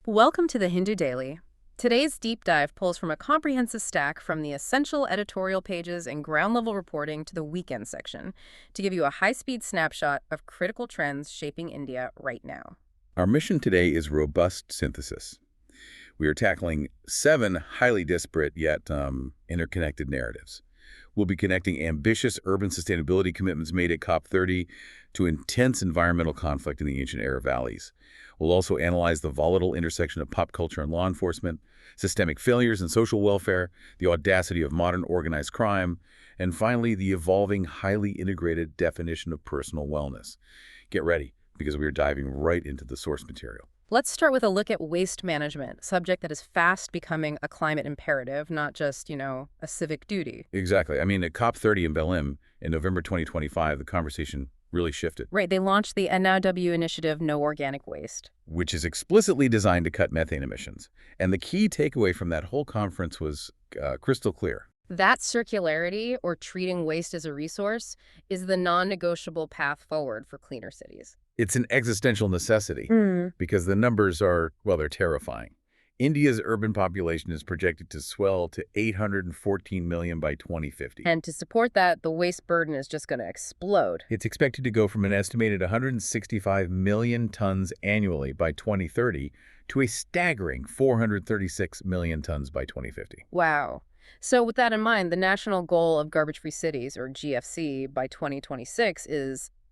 Welcome to the Hindu Daily. Today's deep dive pulls from a comprehensive stack from the essential editorial pages and ground-level reporting to the weekend section to give you a high-speed snapshot of critical trends shaping India right now. Our mission today is robust synthesis. We are tackling 7 highly disparate yet interconnected narratives. We'll be connecting ambitious urban sustainability commitments made at COP30 to intense environmental conflict in the ancient Aravallis. We'll also analyze the volatile intersection of pop culture and law enforcement, systemic failures in social welfare, the audacity of modern organized crime, and finally, the evolving, highly integrated definition of personal wellness. Get ready, because we are diving right into the source material. Let's start with a look at waste management, a subject that is fast becoming a climate imperative, not just, a civic duty. Exactly. I mean, at COP30 in Berlin in November 2025, the conversation really shifted. Right, they launched the NOW initiative, No Organic Waste, which is explicitly designed to cut methane emissions. And the key takeaway from that whole conference was crystal clear. That circularity, or treating waste as a resource, is the non-negotiable path forward for cleaner cities. It's an existential necessity because the numbers are, well, they're terrifying. India's urban population is projected to swell to 814 million by 2050. And to support that, the waste burden is just going to explode. It's expected to go from an estimated 165 million tons annually by 2030 to a staggering 436 million tons by 2050. Wow. So with that in mind, the national goal of garbage-free cities, or GFC, by 2026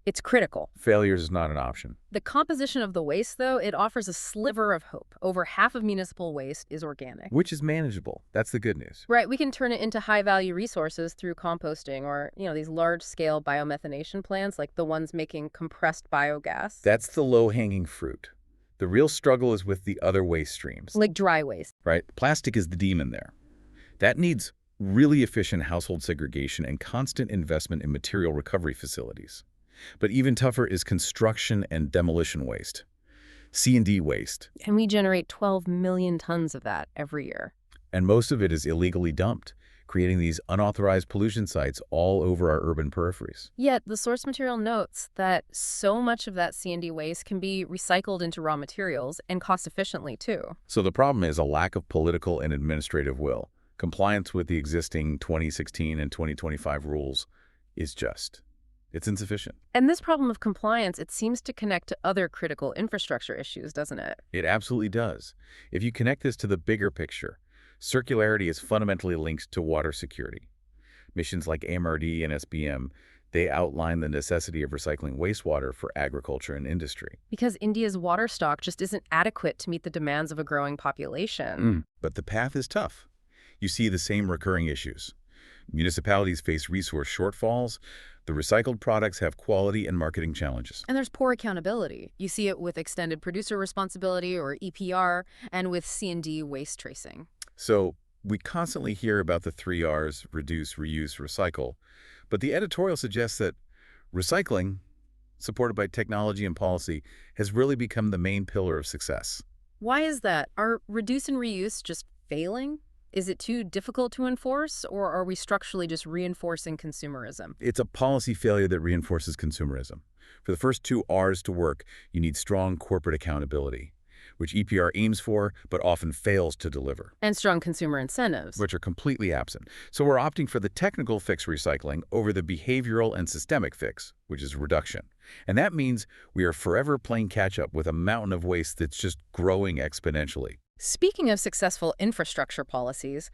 it's critical. Failure is not an option. The composition of the waste, though, it offers a sliver of hope. Over half of municipal waste is organic. Which is manageable. That's the good news. Right. We can turn it into high-value resources through composting or, these large-scale biomethanation plants like the ones making compressed biogas. That's the low-hanging fruit. The real struggle is with the other waste streams. Like dry waste. Right. Plastic is the demon there. That needs really efficient household segregation and constant investment in material recovery facilities. But even tougher is construction and demolition waste, C&D waste. And we generate 12 million tons of that every year. And most of it is illegally dumped, creating these unauthorized pollution sites all over our urban peripheries. Yet the source material notes that so much of that C&D waste can be recycled into raw materials and cost efficiently too. So the problem is a lack of political and administrative will. Compliance with the existing 2016 and 2025 rules is it's insufficient. And this problem of compliance, it seems to connect to other critical infrastructure issues, doesn't it? It absolutely does. If you connect this to the bigger picture, circularity is fundamentally linked to water security. Missions like AMRD and SBM, they outline the necessity of recycling wastewater for agriculture and industry. Because India's water stock just isn't adequate to meet the demands of a growing population. But the path is tough. You see the same recurring issues. Municipalities face resource shortfalls. The recycled products have quality and marketing challenges. And there's poor accountability. You see it with extended producer responsibility, or EPR, and with C&D waste tracing. So we constantly hear about the 3 Rs, reduce, reuse, recycle. But the editorial suggests that recycling, supported by technology and policy, has really become the main pillar of success. Why is that? Are reduce and reuse just failing? Is it too difficult to enforce, or are we structurally just reinforcing consumerism? It's a policy failure that reinforces consumerism. For the first 2 Rs to work, you need strong corporate accountability, which EPR aims for but often fails to deliver. And strong consumer incentives. Which are completely absent. So we're opting for the technical fix, recycling, over the behavioral and systemic fix, which is reduction. And that means we are forever playing catch-up with a mountain of waste that's just growing exponentially. Speaking of successful infrastructure policies,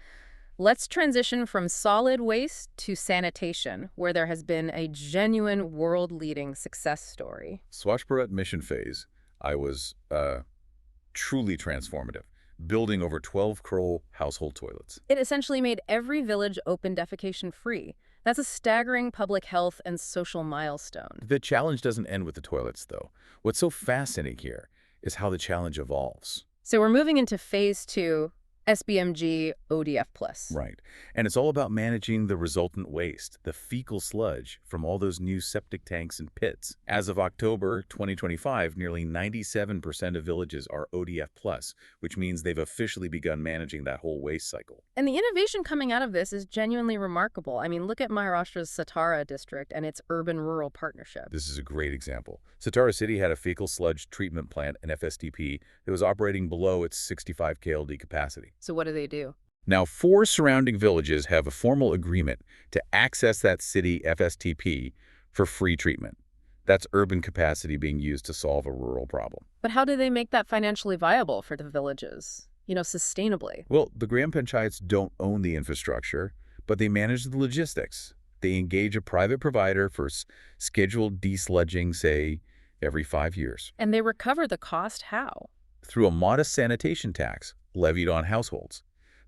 let's transition from solid waste to sanitation, where there has been a genuine world-leading success story. Swachh Bharat mission phase, I was truly transformative, building over 12 crore household toilets. It essentially made every village open defecation free. That's a staggering public health and social milestone. The challenge doesn't end with the toilets, though. What's so fascinating here is how the challenge evolves. So we're moving into phase 2, SBMG ODF+. Right. And it's all about managing the resultant waste, the fecal sludge from all those new septic tanks and pits. As of October 2025, nearly 97% of villages are ODF+, which means they've officially begun managing that whole waste cycle. And the innovation coming out of this is genuinely remarkable. I mean, look at Maharashtra's Satara district and its urban-rural partnership. This is a great example. Satara City had a fecal sludge treatment plant, an FSTP, that was operating below its 65 KLD capacity. So what do? Now, 4 surrounding villages have a formal agreement to access that city FSTP for free treatment. That's urban capacity being used to solve a rural problem. But how do they make that financially viable for the villages? Sustainably? Well, the Gram Panchayats don't own the infrastructure, but they manage the logistics. They engage a private provider for scheduled desludging, say, every 5 years. And they recover the cost how? Through a modest sanitation tax levied on households.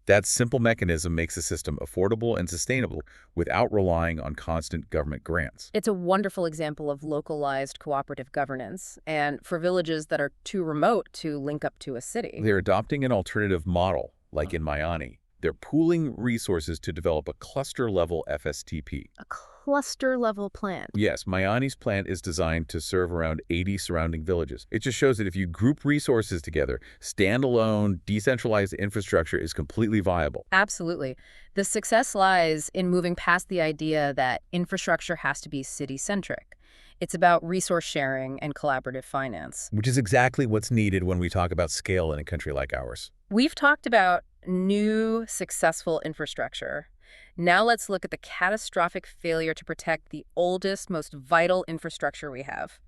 That simple mechanism makes the system affordable and sustainable without relying on constant government grants. It's a wonderful example of localized cooperative governance, and for villages that are too remote to link up to a city. They're adopting an alternative model, like in Mayani. They're pooling resources to develop a cluster-level FSTP. A cluster-level plant. Yes, Mayani's plant is designed to serve around 80 surrounding villages. It just shows that if you group resources together, standalone, decentralized infrastructure is completely viable. Absolutely. The success lies in moving past the idea that infrastructure has to be city-centric. It's about resource sharing and collaborative finance. Which is exactly what's needed when we talk about scale in a country like ours. We've talked about new, successful infrastructure. Now let's look at the catastrophic failure to protect the oldest, most vital infrastructure we have,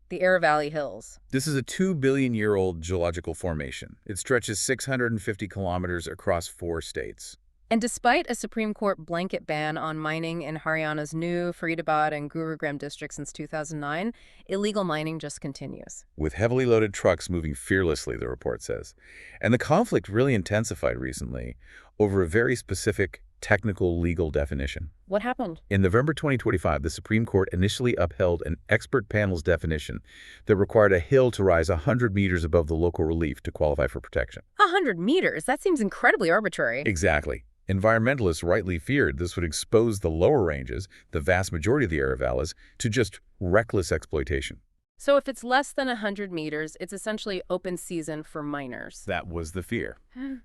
the Aravalli Hills. This is a 2-billion-year-old geological formation. It stretches 650 kilometers across 4 states. And despite a Supreme Court blanket ban on mining in Haryana's New, Faridabad, and Gurugram districts since 2009, illegal mining just continues. With heavily loaded trucks moving fearlessly, the report says. And the conflict really intensified recently over a very specific technical legal definition. What happened? In November 2025, the Supreme Court initially upheld an expert panel's definition that required a hill to rise 100 meters above the local relief to qualify for protection. 100 meters? That seems incredibly arbitrary. Exactly. Environmentalists rightly feared this would expose the lower ranges, the vast majority of the Aravallis, to just reckless exploitation. So if it's less than 100 meters, it's essentially open season for miners. That was the fear.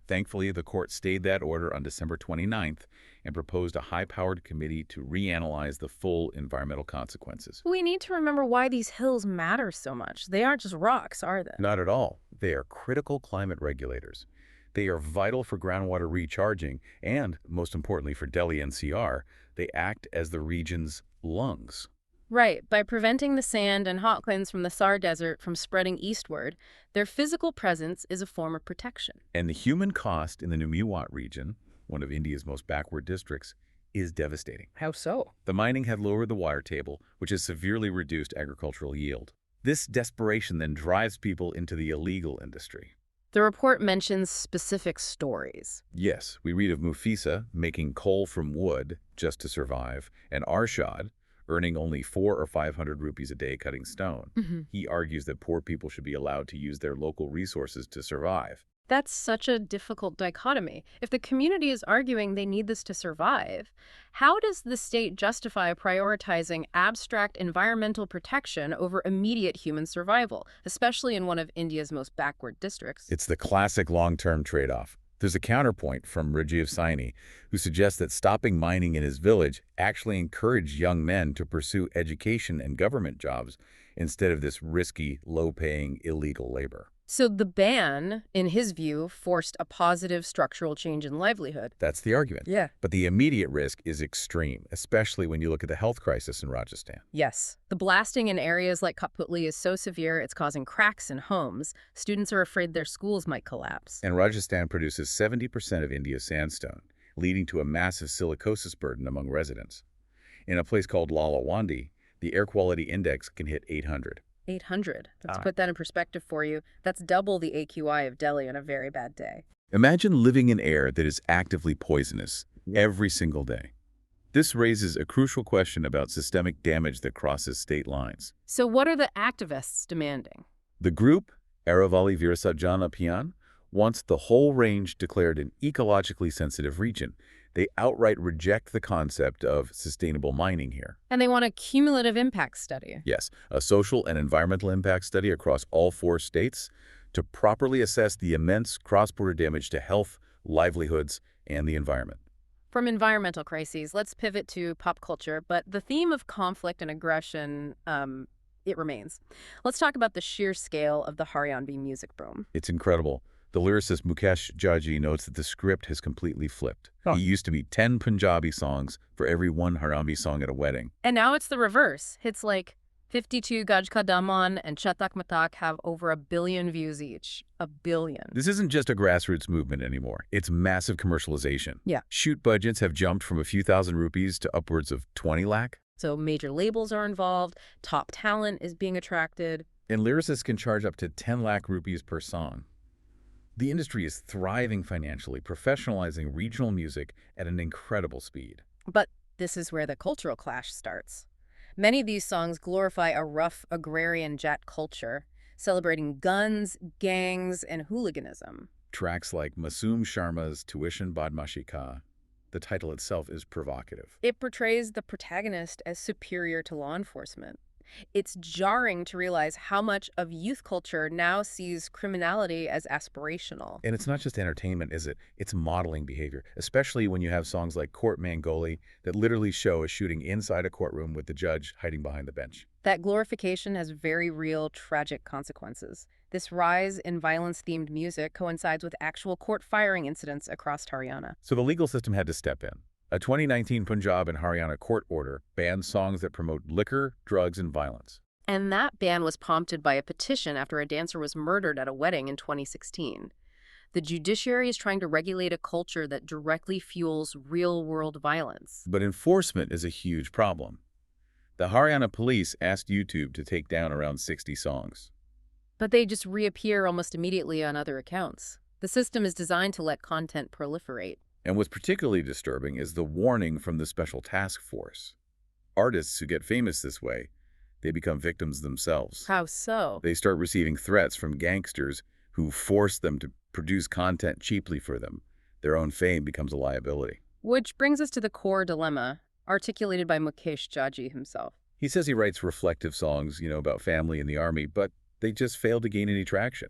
Thankfully, the court stayed that order on December 29th and proposed a high-powered committee to reanalyze the full environmental consequences. We need to remember why these hills matter so much. They aren't just rocks, are they? Not at all. They are critical climate regulators. They are vital for groundwater recharging and, most importantly for Delhi NCR, they act as the region's lungs. Right. By preventing the sand and hotlands from the Sar Desert from spreading eastward, their physical presence is a form of protection. And the human cost in the Numiwat region, one of India's most backward districts, is devastating. How so? The mining had lowered the water table, which has severely reduced agricultural yield. This desperation then drives people into the illegal industry. The report mentions specific stories. Yes, we read of Mufisa making coal from wood just to survive, and Arshad earning only 400 or 500 rupees a day cutting stone. He argues that poor people should be allowed to use their local resources to survive. That's such a difficult dichotomy. If the community is arguing they need this to survive, how does the state justify prioritizing abstract environmental protection over immediate human survival, especially in one of India's most backward districts? It's the classic long-term trade-off. There's a counterpoint from Rajiv Saini, who suggests that stopping mining in his village actually encouraged young men to pursue education and government jobs instead of this risky, low-paying, illegal labor. So the ban, in his view, forced a positive structural change in livelihood. That's the argument. Yeah. But the immediate risk is extreme, especially when you look at the health crisis in Rajasthan. Yes. The blasting in areas like Kaputli is so severe it's causing cracks in homes. Students are afraid their schools might collapse. And Rajasthan produces 70% of India's sandstone, leading to a massive silicosis burden among residents. In a place called Lalawandi, the air quality index can hit 800. 800. Let's put that in perspective for you. That's double the AQI of Delhi on a very bad day. Imagine living in air that is actively poisonous every single day. This raises a crucial question about systemic damage that crosses state lines. So what are the activists demanding? The group, Aravalli Virasarjan Abhiyan, wants the whole range declared an ecologically sensitive region. They outright reject the concept of sustainable mining here. And they want a cumulative impact study. Yes, a social and environmental impact study across all 4 states to properly assess the immense cross-border damage to health, livelihoods, and the environment. From environmental crises, let's pivot to pop culture, but the theme of conflict and aggression, it remains. Let's talk about the sheer scale of the Haryanvi music boom. It's incredible. The lyricist Mukesh Jaji notes that the script has completely flipped. Huh. It used to be 10 Punjabi songs for every 1 Haryanvi song at a wedding. And now it's the reverse. Hits like 52 Gaj Ka Daman and Chatak Matak have over 1 billion views each. 1 billion. This isn't just a grassroots movement anymore. It's massive commercialization. Yeah. Shoot budgets have jumped from a few thousand rupees to upwards of 20 lakh. So major labels are involved, top talent is being attracted. And lyricists can charge up to 10 lakh rupees per song. The industry is thriving financially, professionalizing regional music at an incredible speed. But this is where the cultural clash starts. Many of these songs glorify a rough agrarian Jat culture, celebrating guns, gangs, and hooliganism. Tracks like Masoom Sharma's Tuition Badmashi Ka, the title itself is provocative. It portrays the protagonist as superior to law enforcement. It's jarring to realize how much of youth culture now sees criminality as aspirational. And it's not just entertainment, is it? It's modeling behavior, especially when you have songs like Court Mangoli that literally show a shooting inside a courtroom with the judge hiding behind the bench. That glorification has very real, tragic consequences. This rise in violence-themed music coincides with actual court firing incidents across Haryana. So the legal system had to step in. A 2019 Punjab and Haryana court order banned songs that promote liquor, drugs, and violence. And that ban was prompted by a petition after a dancer was murdered at a wedding in 2016. The judiciary is trying to regulate a culture that directly fuels real-world violence. But enforcement is a huge problem. The Haryana police asked YouTube to take down around 60 songs. But they just reappear almost immediately on other accounts. The system is designed to let content proliferate. And what's particularly disturbing is the warning from the Special Task Force. Artists who get famous this way, they become victims themselves. How so? They start receiving threats from gangsters who force them to produce content cheaply for them. Their own fame becomes a liability. Which brings us to the core dilemma, articulated by Mukesh Jaji himself. He says he writes reflective songs, about family and the army, but they just fail to gain any traction.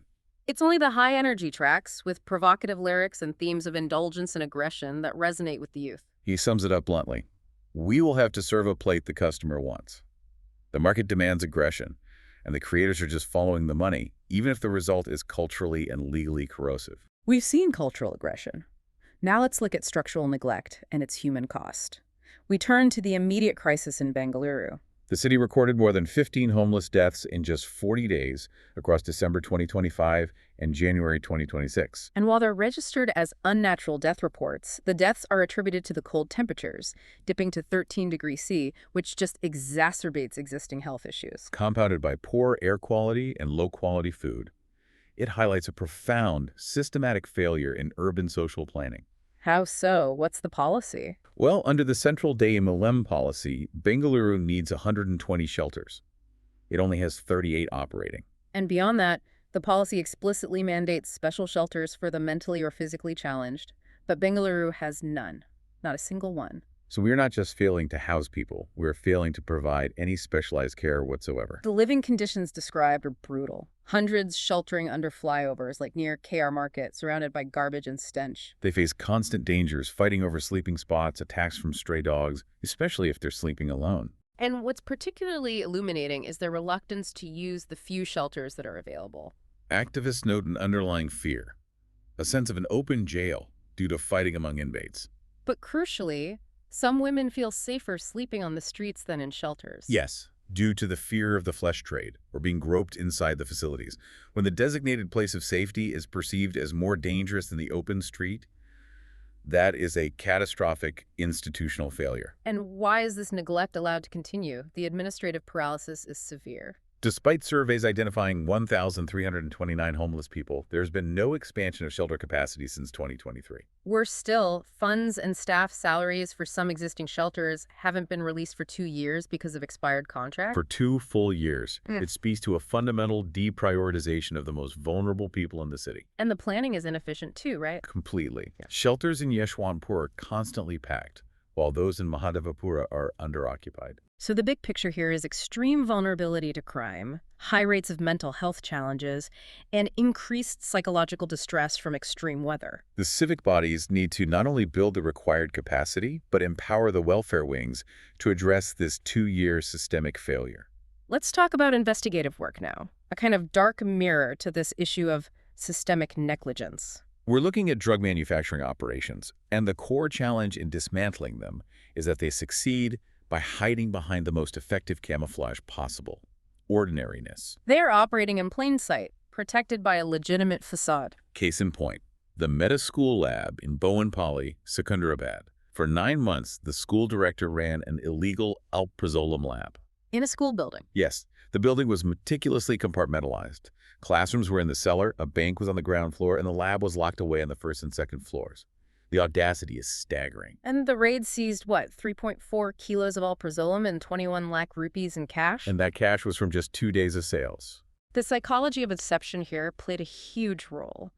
It's only the high-energy tracks with provocative lyrics and themes of indulgence and aggression that resonate with the youth. He sums it up bluntly. We will have to serve a plate the customer wants. The market demands aggression, and the creators are just following the money, even if the result is culturally and legally corrosive. We've seen cultural aggression. Now let's look at structural neglect and its human cost. We turn to the immediate crisis in Bengaluru. The city recorded more than 15 homeless deaths in just 40 days across December 2025 and January 2026. And while they're registered as unnatural death reports, the deaths are attributed to the cold temperatures, dipping to 13 degrees C, which just exacerbates existing health issues. Compounded by poor air quality and low-quality food, it highlights a profound, systematic failure in urban social planning. How so? What's the policy? Well, under the Central NotebookLM policy, Bengaluru needs 120 shelters. It only has 38 operating. And beyond that, the policy explicitly mandates special shelters for the mentally or physically challenged, but Bengaluru has none, not a single one. So we're not just failing to house people, we're failing to provide any specialized care whatsoever. The living conditions described are brutal. Hundreds sheltering under flyovers, like near KR Market, surrounded by garbage and stench. They face constant dangers, fighting over sleeping spots, attacks from stray dogs, especially if they're sleeping alone. And what's particularly illuminating is their reluctance to use the few shelters that are available. Activists note an underlying fear, a sense of an open jail due to fighting among inmates. But crucially, some women feel safer sleeping on the streets than in shelters. Yes, due to the fear of the flesh trade or being groped inside the facilities. When the designated place of safety is perceived as more dangerous than the open street, that is a catastrophic institutional failure. And why is this neglect allowed to continue? The administrative paralysis is severe. Despite surveys identifying 1,329 homeless people, there's been no expansion of shelter capacity since 2023. Worse still, funds and staff salaries for some existing shelters haven't been released for 2 years because of expired contracts. For 2 full years, it speaks to a fundamental deprioritization of the most vulnerable people in the city. And the planning is inefficient too, right? Completely. Yeah. Shelters in Yeshwanthpur are constantly packed, while those in Mahadevapura are underoccupied. So the big picture here is extreme vulnerability to crime, high rates of mental health challenges, and increased psychological distress from extreme weather. The civic bodies need to not only build the required capacity, but empower the welfare wings to address this 2-year systemic failure. Let's talk about investigative work now, a kind of dark mirror to this issue of systemic negligence. We're looking at drug manufacturing operations, and the core challenge in dismantling them is that they succeed by hiding behind the most effective camouflage possible: ordinariness. They are operating in plain sight, protected by a legitimate facade. Case in point, the Meta School Lab in Bowenpalli, Secunderabad. For 9 months, the school director ran an illegal alprazolam lab. In a school building. Yes, the building was meticulously compartmentalized. Classrooms were in the cellar, a bank was on the ground floor, and the lab was locked away on the first and second floors. The audacity is staggering. And the raid seized, what, 3.4 kilos of alprazolam and 21 lakh rupees in cash? And that cash was from just 2 days of sales. The psychology of deception here played a huge role.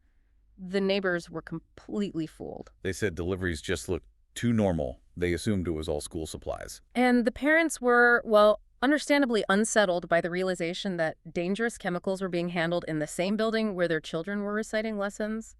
The neighbors were completely fooled. They said deliveries just looked too normal. They assumed it was all school supplies. And the parents were, well, understandably unsettled by the realization that dangerous chemicals were being handled in the same building where their children were reciting lessons.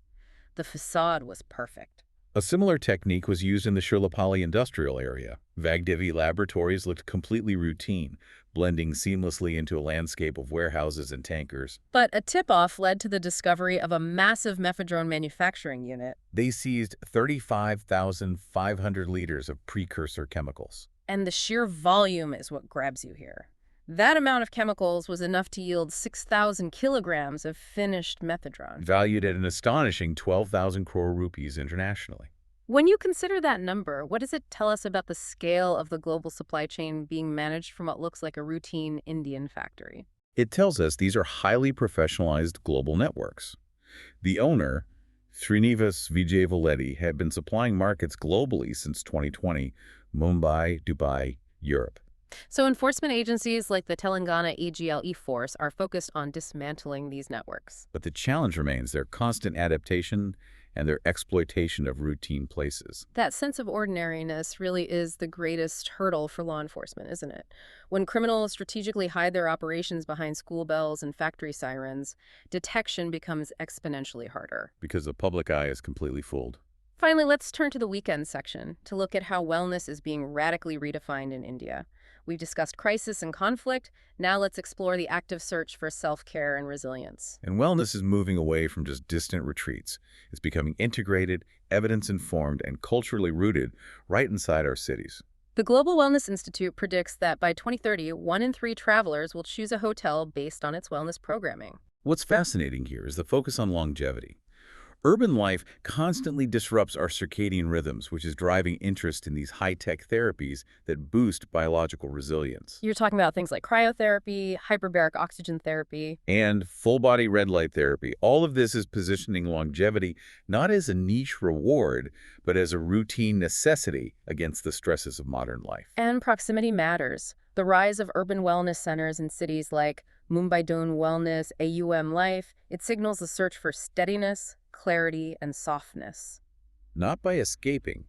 The facade was perfect. A similar technique was used in the Shirlapalli industrial area. Vagdevi laboratories looked completely routine, blending seamlessly into a landscape of warehouses and tankers. But a tip-off led to the discovery of a massive mephedrone manufacturing unit. They seized 35,500 liters of precursor chemicals. And the sheer volume is what grabs you here. That amount of chemicals was enough to yield 6,000 kilograms of finished mephedrone. Valued at an astonishing 12,000 crore rupees internationally. When you consider that number, what does it tell us about the scale of the global supply chain being managed from what looks like a routine Indian factory? It tells us these are highly professionalized global networks. The owner, Srinivas Vijayvaledi, had been supplying markets globally since 2020, Mumbai, Dubai, Europe. So enforcement agencies like the Telangana AGLE force are focused on dismantling these networks. But the challenge remains their constant adaptation and their exploitation of routine places. That sense of ordinariness really is the greatest hurdle for law enforcement, isn't it? When criminals strategically hide their operations behind school bells and factory sirens, detection becomes exponentially harder. Because the public eye is completely fooled. Finally, let's turn to the weekend section to look at how wellness is being radically redefined in India. We've discussed crisis and conflict. Now let's explore the active search for self-care and resilience. And wellness is moving away from just distant retreats. It's becoming integrated, evidence-informed, and culturally rooted right inside our cities. The Global Wellness Institute predicts that by 2030, 1 in 3 travelers will choose a hotel based on its wellness programming. What's fascinating here is the focus on longevity. Urban life constantly disrupts our circadian rhythms, which is driving interest in these high-tech therapies that boost biological resilience. You're talking about things like cryotherapy, hyperbaric oxygen therapy, And full-body red light therapy. All of this is positioning longevity not as a niche reward, but as a routine necessity against the stresses of modern life. and proximity matters. The rise of urban wellness centers in cities like Mumbai Doon Wellness, AUM Life, it signals a search for steadiness, clarity, and softness. Not by escaping,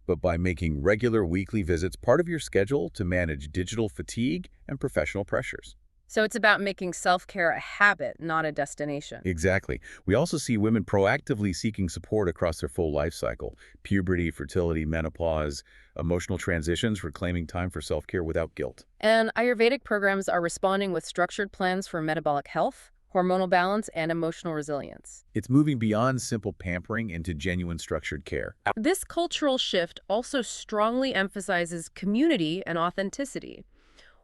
but by making regular weekly visits part of your schedule to manage digital fatigue and professional pressures. So it's about making self-care a habit, not a destination. Exactly. We also see women proactively seeking support across their full life cycle: puberty, fertility, menopause, emotional transitions, reclaiming time for self-care without guilt. And Ayurvedic programs are responding with structured plans for metabolic health, hormonal balance, and emotional resilience. It's moving beyond simple pampering into genuine structured care. This cultural shift also strongly emphasizes community and authenticity.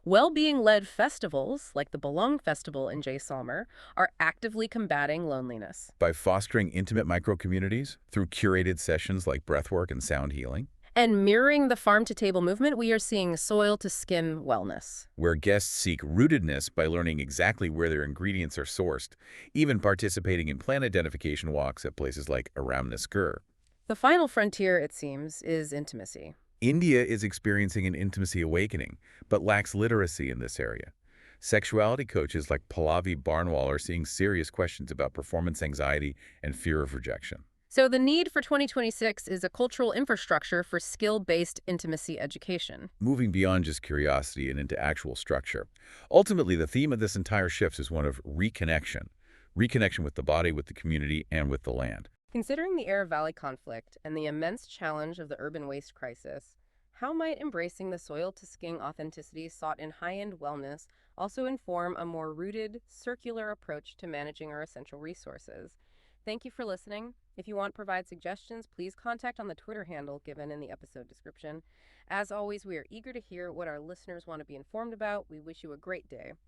Well-being-led festivals, like the Belong Festival in Jaisalmer, are actively combating loneliness. By fostering intimate micro-communities through curated sessions like breathwork and sound healing. And mirroring the farm-to-table movement, we are seeing soil-to-skin wellness. where guests seek rootedness by learning exactly where their ingredients are sourced, even participating in plant identification walks at places like Aramnaskir. The final frontier, it seems, is intimacy. India is experiencing an intimacy awakening, but lacks literacy in this area. Sexuality coaches like Pallavi Barnwal are seeing serious questions about performance anxiety and fear of rejection. So the need for 2026 is a cultural infrastructure for skill-based intimacy education. Moving beyond just curiosity and into actual structure. Ultimately, the theme of this entire shift is one of reconnection. Reconnection with the body, with the community, and with the land. Considering the Aravalli conflict and the immense challenge of the urban waste crisis, how might embracing the soil-to-skin authenticity sought in high-end wellness also inform a more rooted, circular approach to managing our essential resources? Thank you for listening. If you want to provide suggestions, please contact on the Twitter handle given in the episode description. As always, we are eager to hear what our listeners want to be informed about. We wish you a great day.